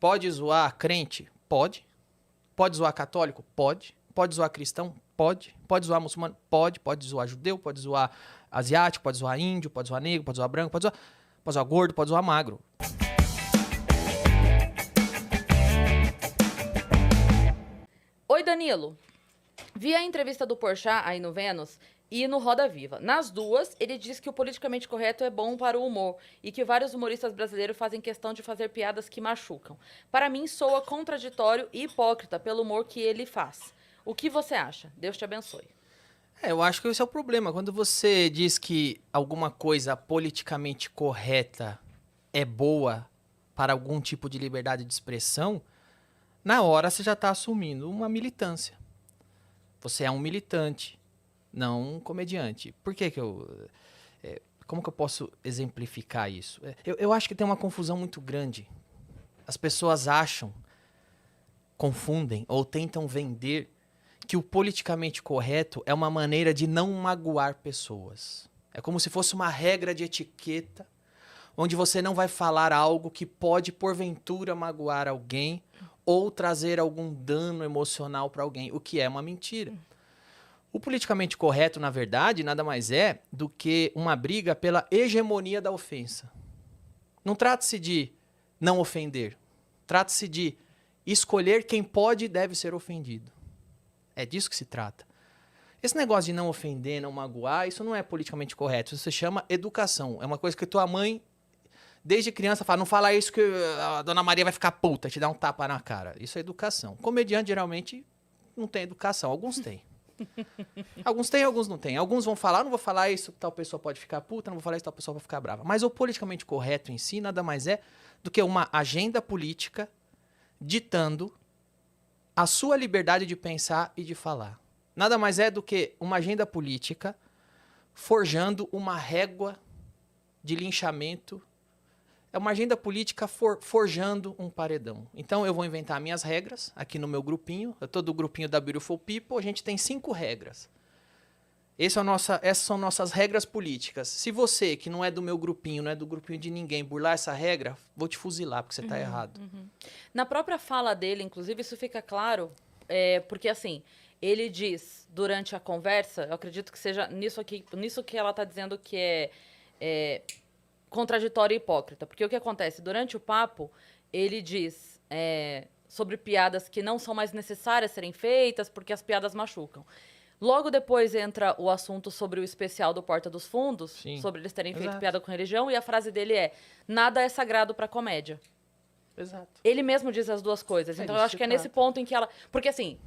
Pode zoar crente? Pode. Pode zoar católico? Pode. Pode zoar cristão? Pode. Pode zoar muçulmano? Pode. Pode zoar judeu? Pode zoar asiático? Pode zoar índio? Pode zoar negro? Pode zoar branco? Pode zoar gordo? Pode zoar magro. Oi, Danilo. Vi a entrevista do Porchat aí no Vênus e no Roda Viva. Nas duas, ele diz que o politicamente correto é bom para o humor e que vários humoristas brasileiros fazem questão de fazer piadas que machucam. Para mim, soa contraditório e hipócrita pelo humor que ele faz. O que você acha? Deus te abençoe. Eu acho que esse é o problema. Quando você diz que alguma coisa politicamente correta é boa para algum tipo de liberdade de expressão, na hora você já está assumindo uma militância. Você é um militante, não um comediante. Por que como que eu posso exemplificar isso? Eu acho que tem uma confusão muito grande. As pessoas acham, confundem ou tentam vender que o politicamente correto é uma maneira de não magoar pessoas. É como se fosse uma regra de etiqueta, onde você não vai falar algo que pode, porventura, magoar alguém ou trazer algum dano emocional para alguém, o que é uma mentira. O politicamente correto, na verdade, nada mais é do que uma briga pela hegemonia da ofensa. Não trata-se de não ofender, trata-se de escolher quem pode e deve ser ofendido. É disso que se trata. Esse negócio de não ofender, não magoar, isso não é politicamente correto. Isso se chama educação. É uma coisa que tua mãe, desde criança, fala, não fala isso que a dona Maria vai ficar puta, te dá um tapa na cara. Isso é educação. Comediante, geralmente, não tem educação. Alguns têm. Alguns têm, alguns não têm. Alguns vão falar, não vou falar isso, tal pessoa pode ficar puta, não vou falar isso, tal pessoa vai ficar brava. Mas o politicamente correto em si nada mais é do que uma agenda política ditando a sua liberdade de pensar e de falar. Nada mais é do que uma agenda política forjando uma régua de linchamento. É uma agenda política forjando um paredão. Então eu vou inventar minhas regras aqui no meu grupinho. Eu tô do grupinho da Beautiful People, a gente tem 5 regras. Essas são nossas regras políticas. Se você, que não é do meu grupinho, não é do grupinho de ninguém, burlar essa regra, vou te fuzilar, porque você tá errado. Na própria fala dele, inclusive, isso fica claro, porque assim, ele diz durante a conversa, eu acredito que seja nisso que ela tá dizendo que é contraditório e hipócrita. Porque o que acontece? Durante o papo, ele diz sobre piadas que não são mais necessárias serem feitas porque as piadas machucam. Logo depois entra o assunto sobre o especial do Porta dos Fundos, Sim. sobre eles terem feito Exato. piada com religião, e a frase dele é: nada é sagrado pra comédia. Exato. Ele mesmo diz as duas coisas. Então eu disso acho se que é nesse trata. ponto em que ela... Porque assim,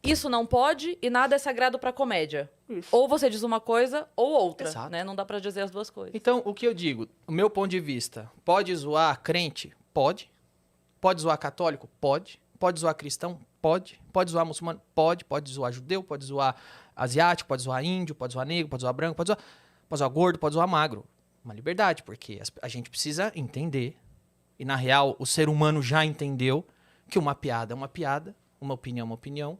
isso não pode e nada é sagrado pra comédia. Isso. Ou você diz uma coisa ou outra, Exato. né? Não dá pra dizer as duas coisas. Então, o que eu digo, o meu ponto de vista, pode zoar crente? Pode. Pode zoar católico? Pode. Pode zoar cristão? Pode. Pode zoar muçulmano? Pode. Pode zoar judeu? Pode zoar asiático? Pode zoar índio? Pode zoar negro? Pode zoar branco? Pode zoar gordo? Pode zoar magro. Uma liberdade, porque a gente precisa entender, e na real o ser humano já entendeu, que uma piada é uma piada, uma opinião é uma opinião.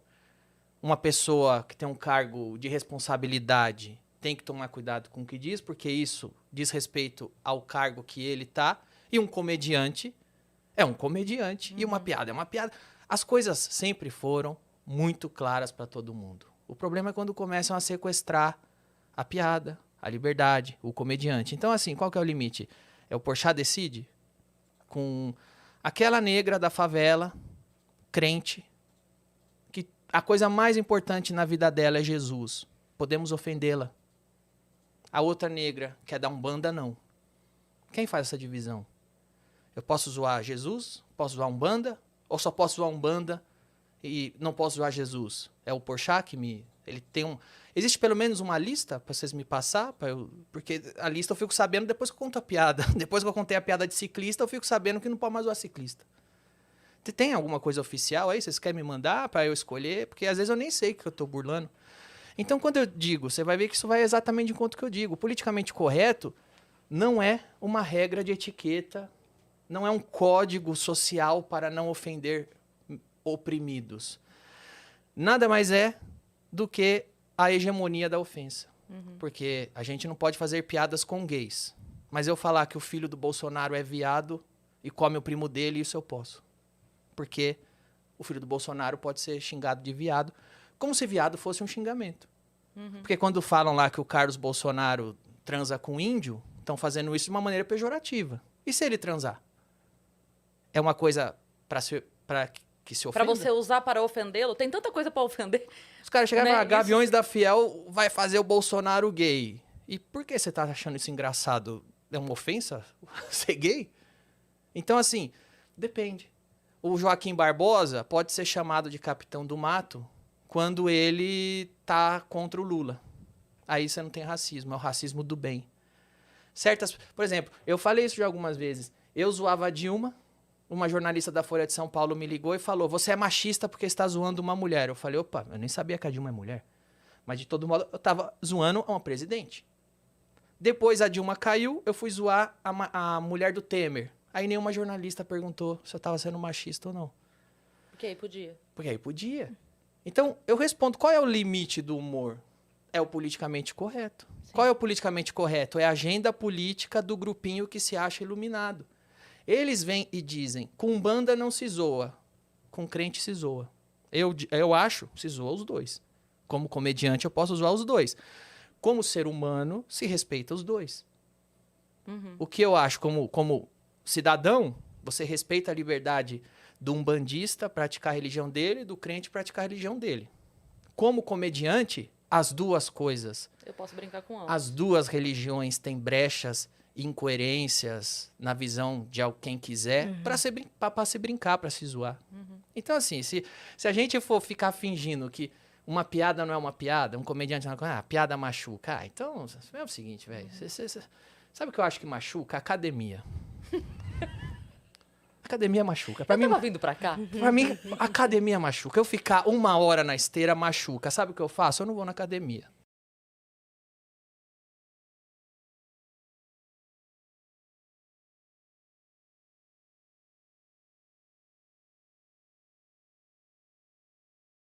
Uma pessoa que tem um cargo de responsabilidade tem que tomar cuidado com o que diz, porque isso diz respeito ao cargo que ele tá. E um comediante é um comediante, e uma piada é uma piada. As coisas sempre foram muito claras para todo mundo. O problema é quando começam a sequestrar a piada, a liberdade, o comediante. Então, assim, qual que é o limite? É o Porchat decide? Com aquela negra da favela, crente, que a coisa mais importante na vida dela é Jesus. Podemos ofendê-la. A outra negra, que é da Umbanda, não. Quem faz essa divisão? Eu posso zoar Jesus? Posso zoar Umbanda? Ou só posso zoar Umbanda e não posso zoar Jesus? É o Porchat que me... Ele tem um... Existe pelo menos uma lista para vocês me passar? Porque a lista eu fico sabendo depois que eu conto a piada. Depois que eu contei a piada de ciclista, eu fico sabendo que não pode mais zoar ciclista. Tem alguma coisa oficial aí? Vocês querem me mandar para eu escolher? Porque às vezes eu nem sei que eu tô burlando. Então, quando eu digo, você vai ver que isso vai exatamente de encontro que eu digo. O politicamente correto não é uma regra de etiqueta, não é um código social para não ofender oprimidos. Nada mais é do que a hegemonia da ofensa. Porque a gente não pode fazer piadas com gays. Mas eu falar que o filho do Bolsonaro é viado e come o primo dele, isso eu posso. porque o filho do Bolsonaro pode ser xingado de viado, como se viado fosse um xingamento. Porque quando falam lá que o Carlos Bolsonaro transa com índio, estão fazendo isso de uma maneira pejorativa. E se ele transar? É uma coisa para que se ofenda? Pra você usar para ofendê-lo? Tem tanta coisa pra ofender. Os caras chegaram e Né? falaram, Gaviões da Fiel vai fazer o Bolsonaro gay. E por que você tá achando isso engraçado? É uma ofensa ser gay? Então, assim, depende. O Joaquim Barbosa pode ser chamado de capitão do mato quando ele tá contra o Lula. Aí você não tem racismo, é o racismo do bem. Por exemplo, eu falei isso já algumas vezes. Eu zoava a Dilma, uma jornalista da Folha de São Paulo me ligou e falou, você é machista porque está zoando uma mulher. Eu falei, opa, eu nem sabia que a Dilma é mulher. Mas de todo modo, eu tava zoando uma presidente. Depois a Dilma caiu, eu fui zoar a mulher do Temer. Aí nenhuma jornalista perguntou se eu tava sendo machista ou não. Porque aí podia. Porque aí podia. Então, eu respondo, qual é o limite do humor? É o politicamente correto. Sim. Qual é o politicamente correto? É a agenda política do grupinho que se acha iluminado. Eles vêm e dizem, com Umbanda não se zoa, com crente se zoa. Eu acho, se zoa os dois. Como comediante, eu posso zoar os dois. Como ser humano, se respeita os dois. O que eu acho, como cidadão, você respeita a liberdade do umbandista praticar a religião dele e do crente praticar a religião dele. Como comediante, as duas coisas. Eu posso brincar com ambos. As duas religiões têm brechas, incoerências na visão de quem quiser para se brincar, para se zoar. Então, assim, se a gente for ficar fingindo que uma piada não é uma piada, um comediante não é piada machuca. Então, é o seguinte, velho. Sabe o que eu acho que machuca? Academia. Academia machuca. Pra mim, tava vindo pra cá? Pra mim, academia machuca. Eu ficar 1 hora na esteira machuca. Sabe o que eu faço? Eu não vou na academia.